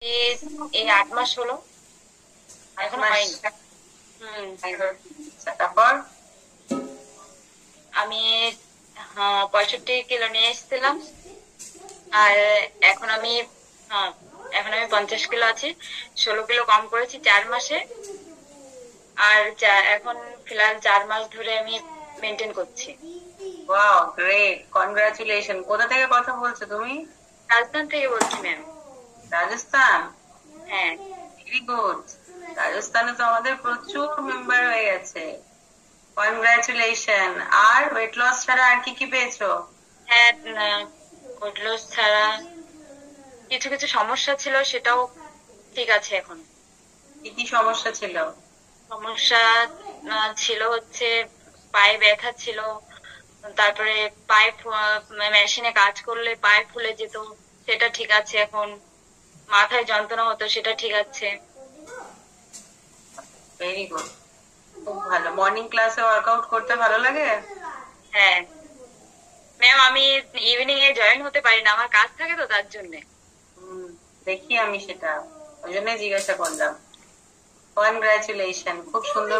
এই এই 8 মাস হলো, এখনো হয়নি। তারপর আমি 65 কিলো নিয়ে এসেছিলাম, আর এখন আমি হ্যাঁ এখন আমি 50 কিলো আছি। 16 কিলো কম করেছি 4 মাসে। আর এখন ফিলহাল 4 মাস ধরে আমি মেনটেন করছি। Wow, great, congratulation. কোথা থেকে কথা বলছো তুমি? রাজস্থান থেকে বলছি ম্যাম। রাজস্থান? হ্যাঁ। Very good. রাজস্থানে তো আমাদের প্রচুর মেম্বার হয়ে গেছে। কনগ্রাচুলেশন। আর ওয়েট লস ছাড়া আর কি কি পেয়েছো? হ্যাঁ, ওয়েট লস ছাড়া কিছু কিছু সমস্যা ছিল, সেটাও ঠিক আছে এখন। কি কি সমস্যা ছিল? সমস্যা ছিল হচ্ছে পায়ে ব্যথা ছিল, তারপরে পায়ে মেশিনে কাজ করলে পায়ে ফুলে যেত, সেটা ঠিক আছে এখন। মাথায় যন্ত্রণা হতো, সেটা ঠিক আছে। ভেরি গুড, খুব ভালো। মর্নিং ক্লাসে ওয়ার্কআউট করতে ভালো লাগে? হ্যাঁ ম্যাম, আমি ইভিনিং এ জয়েন হতে পারি না, আমার কাজ থাকে তো তার জন্য। দেখি আমি সেটা, ওই জন্য জিজ্ঞাসা করলাম। কনগ্রাচুলেশন, খুব সুন্দর।